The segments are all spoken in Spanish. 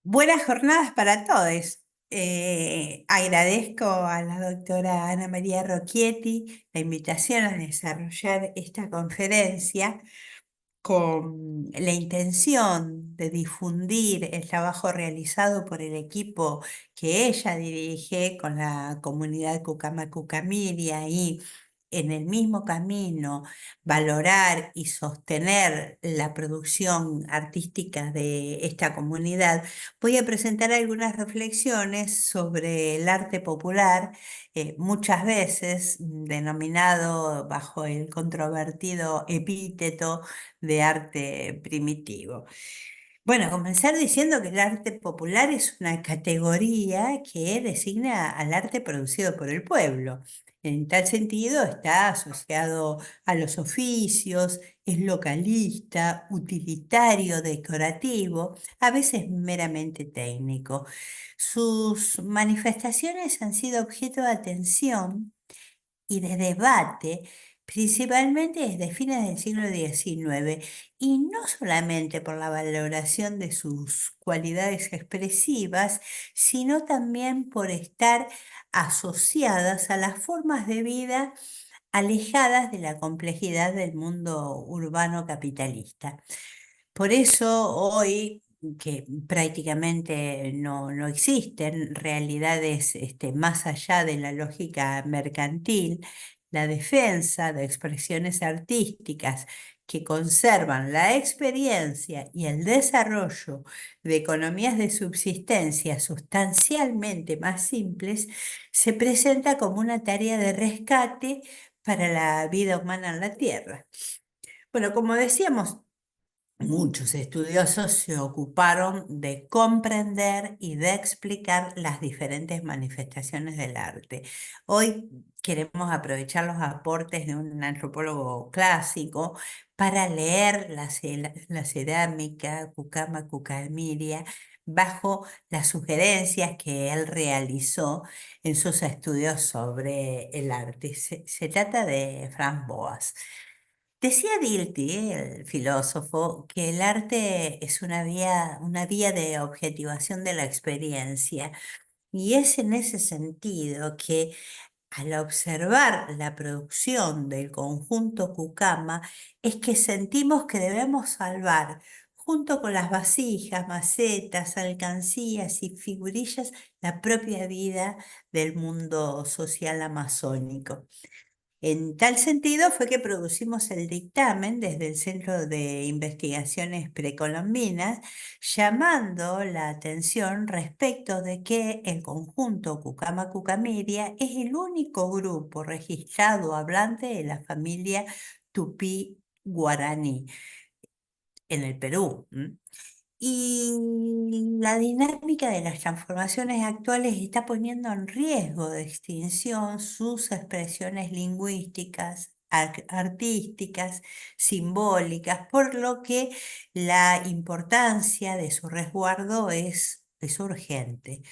Buenas jornadas para todos. Agradezco a la doctora Ana María Rocchietti la invitación a desarrollar esta conferencia con la intención de difundir el trabajo realizado por el equipo que ella dirige con la comunidad Cucama Cucamiria y en el mismo camino valorar y sostener la producción artística de esta comunidad. Voy a presentar algunas reflexiones sobre el arte popular, muchas veces denominado bajo el controvertido epíteto de arte primitivo. Bueno, comenzar diciendo que el arte popular es una categoría que designa al arte producido por el pueblo. En tal sentido, está asociado a los oficios, es localista, utilitario, decorativo, a veces meramente técnico. Sus manifestaciones han sido objeto de atención y de debate, principalmente desde fines del siglo XIX, y no solamente por la valoración de sus cualidades expresivas, sino también por estar asociadas a las formas de vida alejadas de la complejidad del mundo urbano capitalista. Por eso hoy, que prácticamente no existen realidades más allá de la lógica mercantil, la defensa de expresiones artísticas que conservan la experiencia y el desarrollo de economías de subsistencia sustancialmente más simples se presenta como una tarea de rescate para la vida humana en la Tierra. Bueno, como decíamos, muchos estudiosos se ocuparon de comprender y de explicar las diferentes manifestaciones del arte. Hoy queremos aprovechar los aportes de un antropólogo clásico para leer la cerámica Cucama Cucamiria bajo las sugerencias que él realizó en sus estudios sobre el arte. Se trata de Franz Boas. Decía Dilthey, el filósofo, que el arte es una vía de objetivación de la experiencia. Y es en ese sentido que al observar la producción del conjunto Cucama, es que sentimos que debemos salvar, junto con las vasijas, macetas, alcancías y figurillas, la propia vida del mundo social amazónico. En tal sentido fue que producimos el dictamen desde el Centro de Investigaciones Precolombinas, llamando la atención respecto de que el conjunto Cucama Cucamiria es el único grupo registrado hablante de la familia Tupí Guaraní en el Perú. Y la dinámica de las transformaciones actuales está poniendo en riesgo de extinción sus expresiones lingüísticas, artísticas, simbólicas, por lo que la importancia de su resguardo es urgente.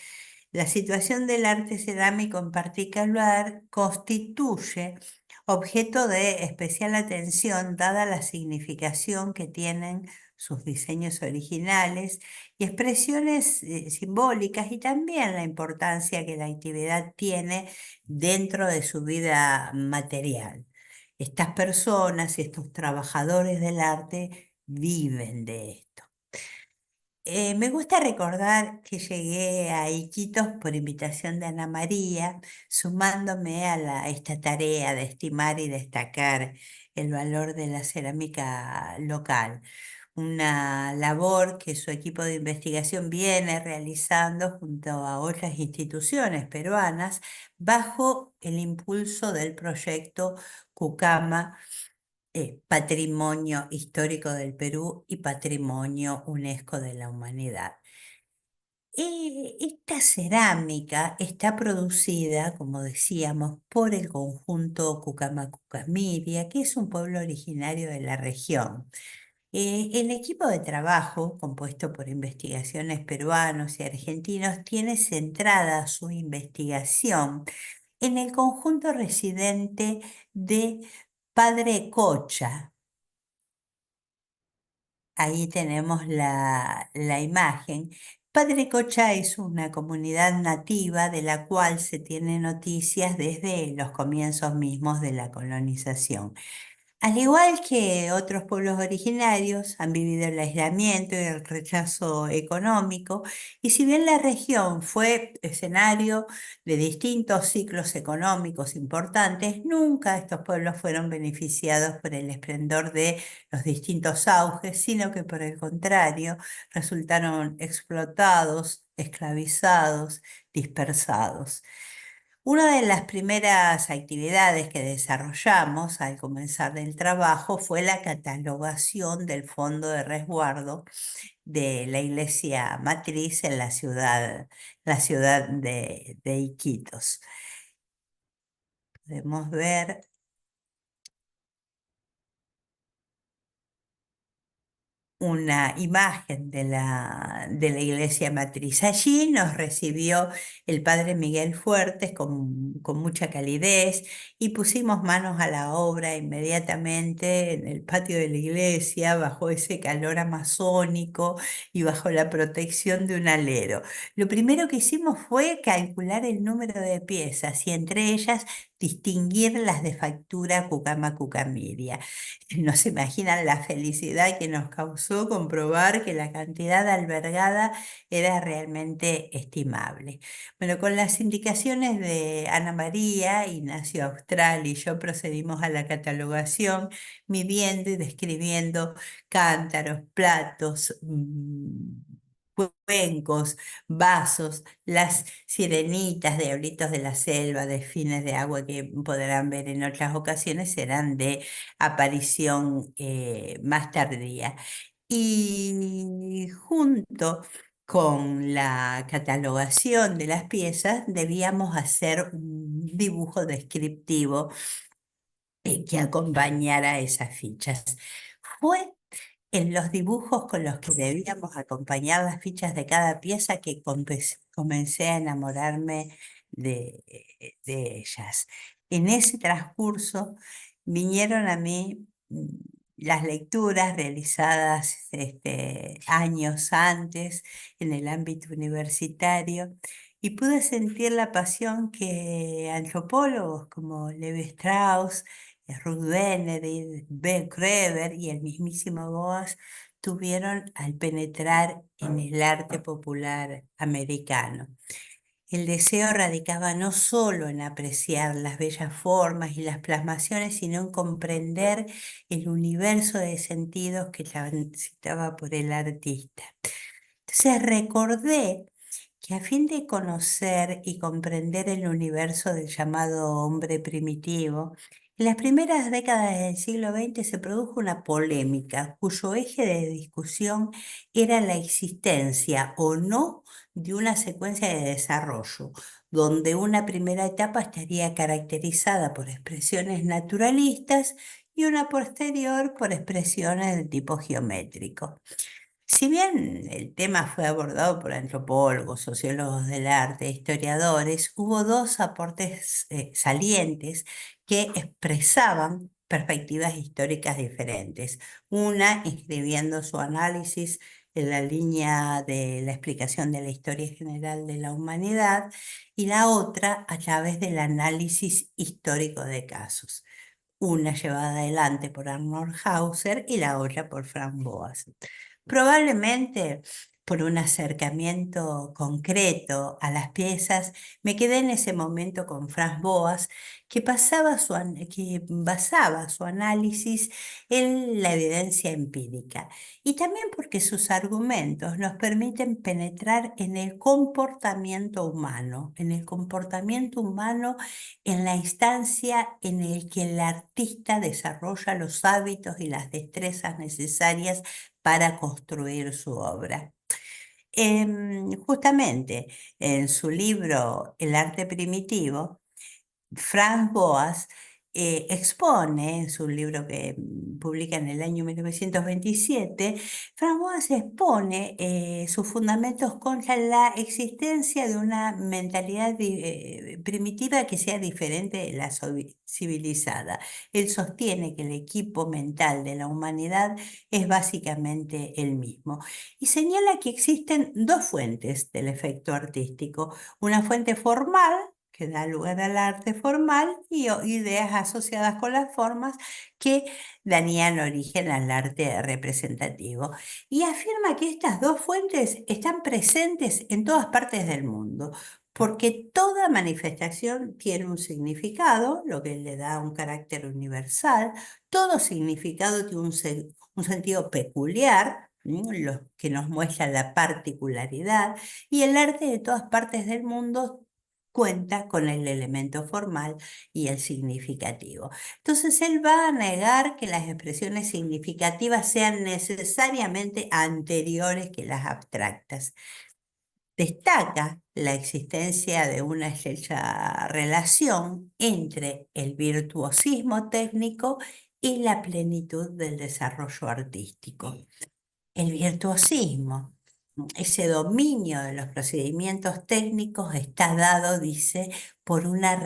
La situación del arte cerámico en particular constituye objeto de especial atención dada la significación que tienen sus diseños originales y expresiones simbólicas y también la importancia que la actividad tiene dentro de su vida material. Estas personas y estos trabajadores del arte viven de esto. Me gusta recordar que llegué a Iquitos por invitación de Ana María, sumándome a esta tarea de estimar y destacar el valor de la cerámica local, una labor que su equipo de investigación viene realizando junto a otras instituciones peruanas bajo el impulso del proyecto Cucama, Patrimonio Histórico del Perú y Patrimonio UNESCO de la Humanidad. Esta cerámica está producida, como decíamos, por el conjunto Cucama Cucamiria, que es un pueblo originario de la región. El equipo de trabajo, compuesto por investigaciones peruanos y argentinos, tiene centrada su investigación en el conjunto residente de Padre Cocha. Ahí tenemos la imagen, Padre Cocha es una comunidad nativa de la cual se tiene noticias desde los comienzos mismos de la colonización. Al igual que otros pueblos originarios, han vivido el aislamiento y el rechazo económico, y si bien la región fue escenario de distintos ciclos económicos importantes, nunca estos pueblos fueron beneficiados por el esplendor de los distintos auges, sino que por el contrario, resultaron explotados, esclavizados, dispersados. Una de las primeras actividades que desarrollamos al comenzar el trabajo fue la catalogación del fondo de resguardo de la iglesia matriz en la ciudad de Iquitos. Podemos ver una imagen de la iglesia matriz. Allí nos recibió el padre Miguel Fuertes con mucha calidez y pusimos manos a la obra inmediatamente en el patio de la iglesia, bajo ese calor amazónico y bajo la protección de un alero. Lo primero que hicimos fue calcular el número de piezas y entre ellas distinguir las de factura Cucama Cucamiria. No se imaginan la felicidad que nos causó comprobar que la cantidad albergada era realmente estimable. Bueno, con las indicaciones de Ana María, Ignacio Austral y yo procedimos a la catalogación, midiendo y describiendo cántaros, platos, cuencos, vasos, las sirenitas, diablitos de la selva, delfines de agua que podrán ver en otras ocasiones, serán de aparición más tardía. Y junto con la catalogación de las piezas, debíamos hacer un dibujo descriptivo que acompañara esas fichas. Fue en los dibujos con los que debíamos acompañar las fichas de cada pieza que comencé a enamorarme de ellas. En ese transcurso vinieron a mí las lecturas realizadas años antes en el ámbito universitario y pude sentir la pasión que antropólogos como Levi Strauss, Ruth Benedict, Beck Kreber y el mismísimo Boas tuvieron al penetrar en el arte popular americano. El deseo radicaba no solo en apreciar las bellas formas y las plasmaciones, sino en comprender el universo de sentidos que transitaba por el artista. Entonces recordé que a fin de conocer y comprender el universo del llamado hombre primitivo, en las primeras décadas del siglo XX se produjo una polémica cuyo eje de discusión era la existencia o no de una secuencia de desarrollo, donde una primera etapa estaría caracterizada por expresiones naturalistas y una posterior por expresiones de tipo geométrico. Si bien el tema fue abordado por antropólogos, sociólogos del arte, historiadores, hubo dos aportes salientes que expresaban perspectivas históricas diferentes. Una inscribiendo su análisis en la línea de la explicación de la historia general de la humanidad y la otra a través del análisis histórico de casos, una llevada adelante por Arnold Hauser y la otra por Frank Boas. Probablemente por un acercamiento concreto a las piezas, me quedé en ese momento con Franz Boas, que basaba su análisis en la evidencia empírica, y también porque sus argumentos nos permiten penetrar en el comportamiento humano en la instancia en el que el artista desarrolla los hábitos y las destrezas necesarias para construir su obra. Justamente en su libro El arte primitivo, Frank Boas expone, en su libro que publica en el año 1927, François expone sus fundamentos contra la existencia de una mentalidad primitiva que sea diferente de la civilizada. Él sostiene que el equipo mental de la humanidad es básicamente el mismo y señala que existen dos fuentes del efecto artístico: una fuente formal, que da lugar al arte formal, y ideas asociadas con las formas que darían origen al arte representativo. Y afirma que estas dos fuentes están presentes en todas partes del mundo, porque toda manifestación tiene un significado, lo que le da un carácter universal. Todo significado tiene un sentido peculiar, lo que nos muestra la particularidad, y el arte de todas partes del mundo cuenta con el elemento formal y el significativo. Entonces, él va a negar que las expresiones significativas sean necesariamente anteriores que las abstractas. Destaca la existencia de una estrecha relación entre el virtuosismo técnico y la plenitud del desarrollo artístico. El virtuosismo, ese dominio de los procedimientos técnicos, está dado, dice, por una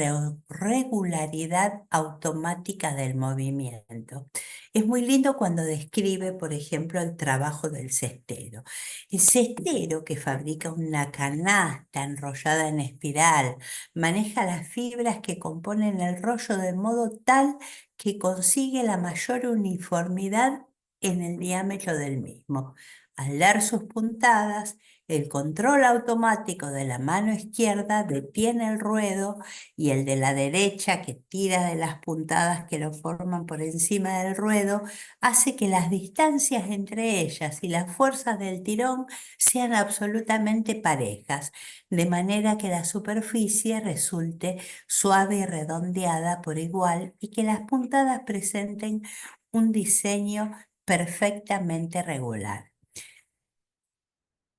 regularidad automática del movimiento. Es muy lindo cuando describe, por ejemplo, el trabajo del cestero. El cestero, que fabrica una canasta enrollada en espiral, maneja las fibras que componen el rollo de modo tal que consigue la mayor uniformidad en el diámetro del mismo. Al dar sus puntadas, el control automático de la mano izquierda detiene el ruedo y el de la derecha, que tira de las puntadas que lo forman por encima del ruedo, hace que las distancias entre ellas y las fuerzas del tirón sean absolutamente parejas, de manera que la superficie resulte suave y redondeada por igual y que las puntadas presenten un diseño perfectamente regular.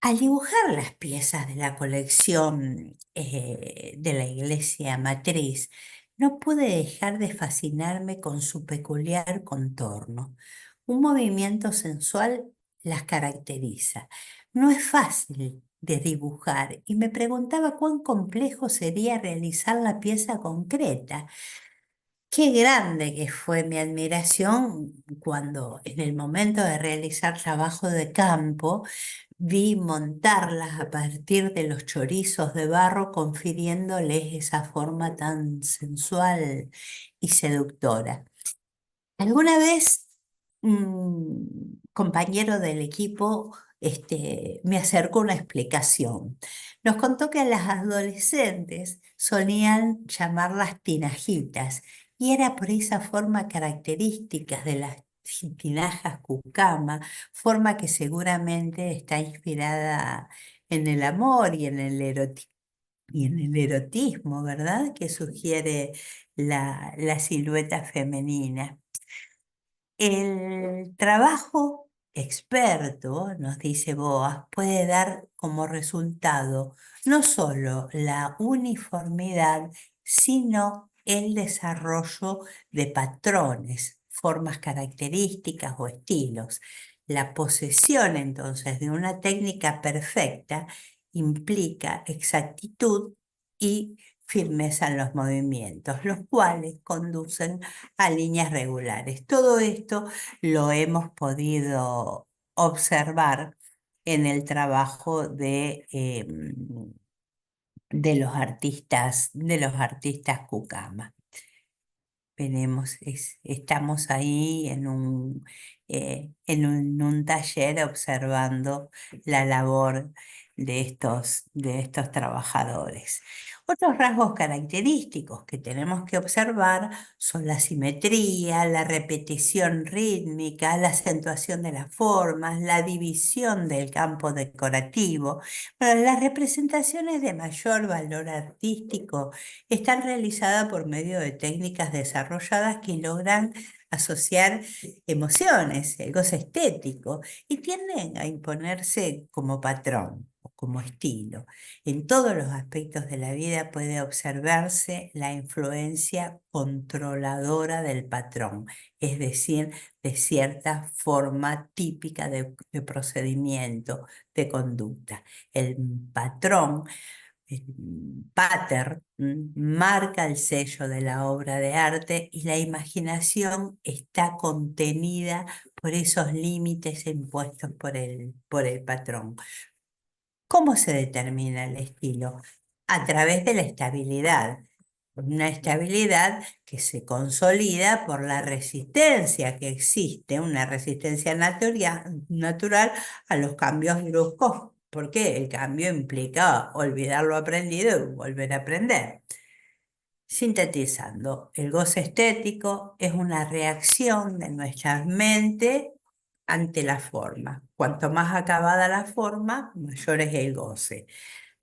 Al dibujar las piezas de la colección de la iglesia matriz, no pude dejar de fascinarme con su peculiar contorno. Un movimiento sensual las caracteriza. No es fácil de dibujar y me preguntaba cuán complejo sería realizar la pieza concreta. Qué grande que fue mi admiración cuando en el momento de realizar trabajo de campo vi montarlas a partir de los chorizos de barro, confiriéndoles esa forma tan sensual y seductora. Alguna vez un compañero del equipo me acercó una explicación. Nos contó que a las adolescentes solían llamarlas tinajitas y era por esa forma característica de las tinajas cucama, forma que seguramente está inspirada en el amor y en el erotismo, ¿verdad? Que sugiere la silueta femenina. El trabajo experto, nos dice Boas, puede dar como resultado no solo la uniformidad, sino el desarrollo de patrones, formas características o estilos. La posesión entonces de una técnica perfecta implica exactitud y firmeza en los movimientos, los cuales conducen a líneas regulares. Todo esto lo hemos podido observar en el trabajo de los artistas Cucama. Veremos, estamos ahí en un taller observando la labor de estos trabajadores. Otros rasgos característicos que tenemos que observar son la simetría, la repetición rítmica, la acentuación de las formas, la división del campo decorativo. Bueno, las representaciones de mayor valor artístico están realizadas por medio de técnicas desarrolladas que logran asociar emociones, el goce estético, y tienden a imponerse como patrón o como estilo en todos los aspectos de la vida medida puede observarse la influencia controladora del patrón, es decir, de cierta forma típica de procedimiento, de conducta. El patrón, el pater, marca el sello de la obra de arte y la imaginación está contenida por esos límites impuestos por el patrón. ¿Cómo se determina el estilo? A través de la estabilidad. Una estabilidad que se consolida por la resistencia que existe, una resistencia natural a los cambios bruscos, porque el cambio implica olvidar lo aprendido y volver a aprender. Sintetizando, el goce estético es una reacción de nuestra mente ante la forma. Cuanto más acabada la forma, mayor es el goce.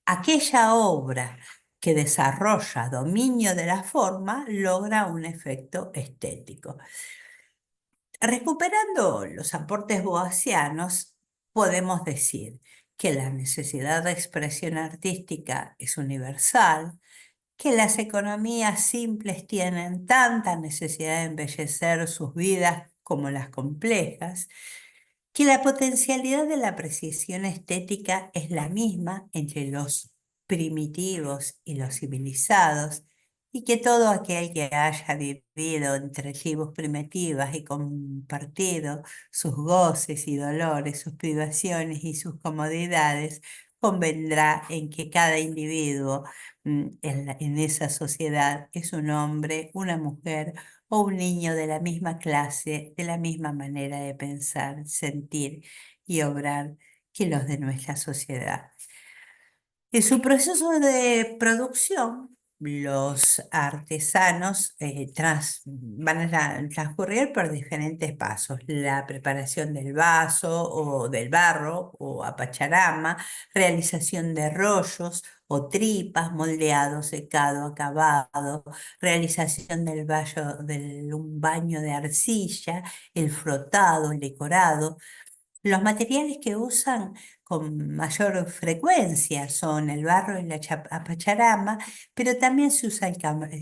Aquella obra que desarrolla dominio de la forma logra un efecto estético. Recuperando los aportes boasianos, podemos decir que la necesidad de expresión artística es universal, que las economías simples tienen tanta necesidad de embellecer sus vidas como las complejas, que la potencialidad de la precisión estética es la misma entre los primitivos y los civilizados, y que todo aquel que haya vivido entre tribus primitivas y compartido sus goces y dolores, sus privaciones y sus comodidades, convendrá en que cada individuo en esa sociedad es un hombre, una mujer o un niño de la misma clase, de la misma manera de pensar, sentir y obrar que los de nuestra sociedad. En su proceso de producción, los artesanos van a transcurrir por diferentes pasos. La preparación del vaso o del barro o apacharama, realización de rollos o tripas, moldeado, secado, acabado, realización un baño de arcilla, el frotado, el decorado. Los materiales que usan con mayor frecuencia son el barro y la apacharama, pero también se usa el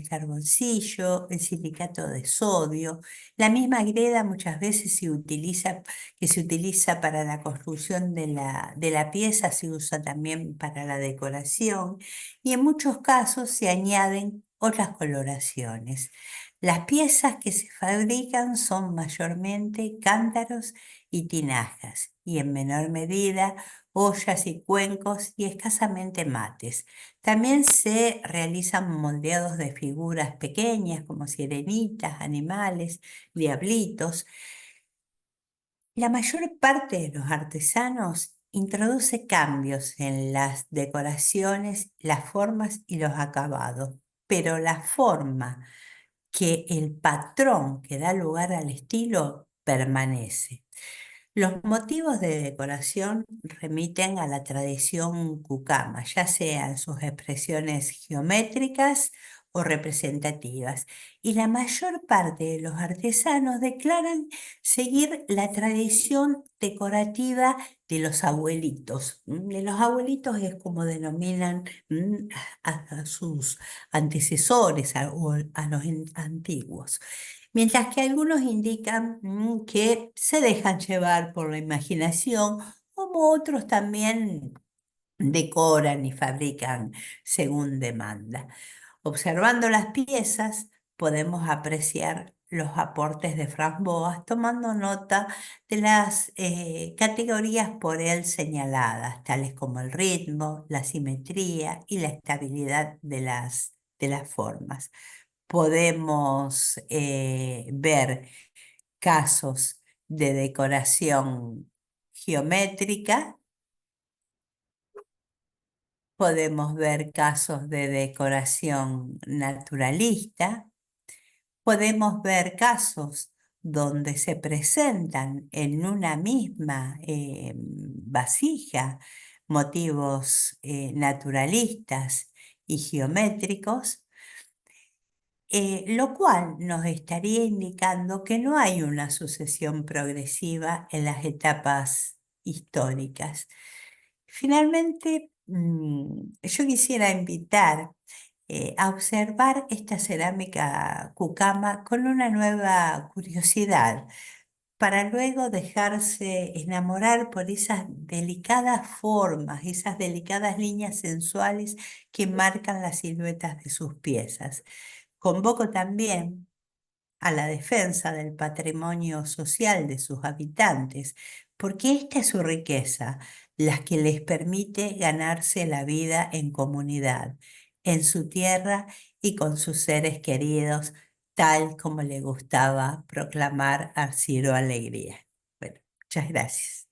carboncillo, el silicato de sodio. La misma greda muchas veces que se utiliza para la construcción de la pieza, se usa también para la decoración y en muchos casos se añaden otras coloraciones. Las piezas que se fabrican son mayormente cántaros y tinajas, y en menor medida ollas y cuencos y escasamente mates. También se realizan moldeados de figuras pequeñas como sirenitas, animales, diablitos. La mayor parte de los artesanos introduce cambios en las decoraciones, las formas y los acabados, pero la forma que el patrón que da lugar al estilo permanece. Los motivos de decoración remiten a la tradición cucama, ya sean sus expresiones geométricas o representativas, y la mayor parte de los artesanos declaran seguir la tradición decorativa de los abuelitos. De los abuelitos es como denominan a sus antecesores, o a los antiguos. Mientras que algunos indican que se dejan llevar por la imaginación, como otros también decoran y fabrican según demanda. Observando las piezas, podemos apreciar los aportes de Franz Boas, tomando nota de las categorías por él señaladas, tales como el ritmo, la simetría y la estabilidad de las formas. Podemos ver casos de decoración geométrica, podemos ver casos de decoración naturalista, podemos ver casos donde se presentan en una misma vasija motivos naturalistas y geométricos, lo cual nos estaría indicando que no hay una sucesión progresiva en las etapas históricas. Finalmente, yo quisiera invitar a observar esta cerámica cucama con una nueva curiosidad, para luego dejarse enamorar por esas delicadas formas, esas delicadas líneas sensuales que marcan las siluetas de sus piezas. Convoco también a la defensa del patrimonio social de sus habitantes, porque esta es su riqueza, la que les permite ganarse la vida en comunidad, en su tierra y con sus seres queridos, tal como le gustaba proclamar a Ciro Alegría. Bueno, muchas gracias.